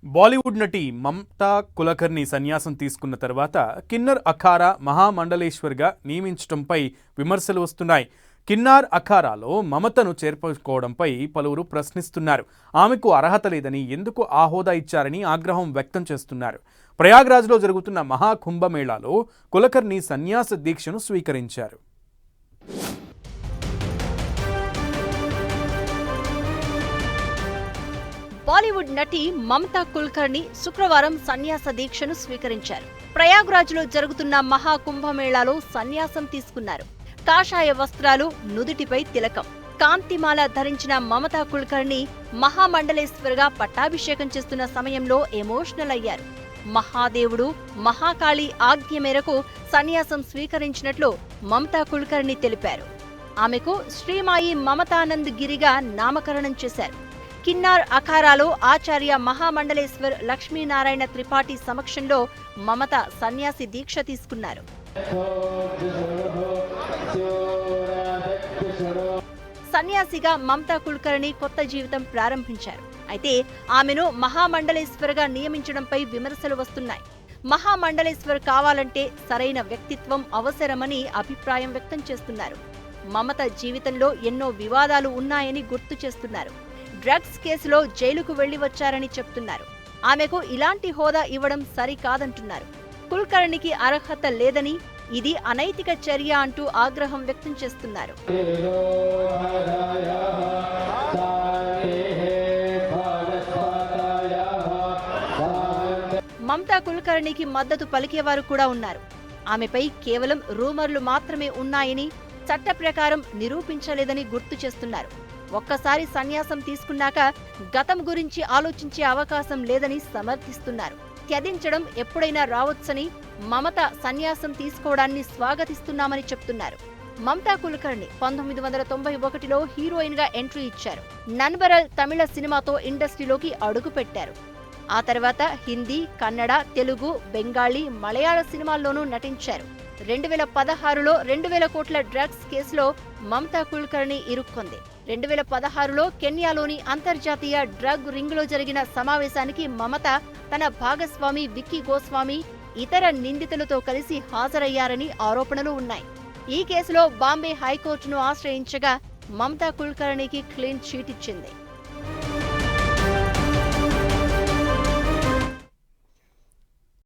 బాలీవుడ్ నటి మమతా కులకర్ణి సన్యాసం తీసుకున్న తర్వాత కిన్నర్ అఖారా మహామండలేశ్వర్గా నియమించడంపై విమర్శలు వస్తున్నాయి. కిన్నార్ అఖారాలో మమతను చేర్చుకోవడంపై పలువురు ప్రశ్నిస్తున్నారు. ఆమెకు అర్హత లేదని, ఎందుకు ఆ హోదా ఇచ్చారని ఆగ్రహం వ్యక్తం చేస్తున్నారు. ప్రయాగ్రాజ్లో జరుగుతున్న మహాకుంభమేళాలో కులకర్ణి సన్యాస దీక్షను స్వీకరించారు. బాలీవుడ్ నటి మమతా కుల్కర్ణి శుక్రవారం సన్యాస దీక్షను స్వీకరించారు. ప్రయాగ్రాజ్లో జరుగుతున్న మహాకుంభమేళాలో సన్యాసం తీసుకున్నారు. కాషాయ వస్త్రాలు, నుదుటిపై తిలకం, కాంతిమాల ధరించిన మమతా కుల్కర్ణి మహామండలేశ్వర్గా పట్టాభిషేకం చేస్తున్న సమయంలో ఎమోషనల్ అయ్యారు. మహాదేవుడు, మహాకాళి ఆజ్ఞ మేరకు సన్యాసం స్వీకరించినట్లు మమతా కుల్కర్ణి తెలిపారు. ఆమెకు శ్రీమాయి మమతానంద్ గిరిగా నామకరణం చేశారు. కిన్నార్ అఖారాలో ఆచార్య మహామండలేశ్వర్ లక్ష్మీనారాయణ త్రిపాఠి సమక్షంలో మమత సన్యాసి దీక్ష తీసుకున్నారు. సన్యాసిగా మమతా కుల్కర్ణి కొత్త జీవితం ప్రారంభించారు. అయితే ఆమెను మహామండలేశ్వర్గా నియమించడంపై విమర్శలు వస్తున్నాయి. మహామండలేశ్వర్ కావాలంటే సరైన వ్యక్తిత్వం అవసరమని అభిప్రాయం వ్యక్తం చేస్తున్నారు. మమత జీవితంలో ఎన్నో వివాదాలు ఉన్నాయని గుర్తు చేస్తున్నారు. డ్రగ్స్ కేసులో జైలుకు వెళ్లి వచ్చారని చెప్తున్నారు. ఆమెకు ఇలాంటి హోదా ఇవ్వడం సరికాదంటున్నారు. కుల్కర్ణికి అర్హత లేదని, ఇది అనైతిక చర్య అంటూ ఆగ్రహం వ్యక్తం చేస్తున్నారు. మమతా కుల్కర్ణికి మద్దతు పలికేవారు కూడా ఉన్నారు. ఆమెపై కేవలం రూమర్లు మాత్రమే ఉన్నాయని, చట్ట ప్రకారం నిరూపించలేదని గుర్తు చేస్తున్నారు. ఒక్కసారి సన్యాసం తీసుకున్నాక గతం గురించి ఆలోచించే అవకాశం లేదని సమర్థిస్తున్నారు. త్యజించడం ఎప్పుడైనా రావచ్చని, మమత సన్యాసం తీసుకోవడాన్ని స్వాగతిస్తున్నామని చెప్తున్నారు. మమతా కుల్కర్ణి 1991లో హీరోయిన్ గా ఎంట్రీ ఇచ్చారు. నన్బరల్ తమిళ సినిమాతో ఇండస్ట్రీలోకి అడుగుపెట్టారు. ఆ తర్వాత హిందీ, కన్నడ, తెలుగు, బెంగాలీ, మలయాళ సినిమాల్లోనూ నటించారు. 2016లో 2000 కోట్ల డ్రగ్స్ కేసులో మమతా కుల్కర్ణి ఇరుక్కుంది. 2016లో కెన్యాలోని అంతర్జాతీయ డ్రగ్ రింగ్లో జరిగిన సమావేశానికి మమత, తన భాగస్వామి విక్కీ గోస్వామి, ఇతర నిందితులతో కలిసి హాజరయ్యారని ఆరోపణలు ఉన్నాయి. ఈ కేసులో బాంబే హైకోర్టును ఆశ్రయించగా మమతా కుల్కర్ణికి క్లీన్ చీట్ ఇచ్చింది.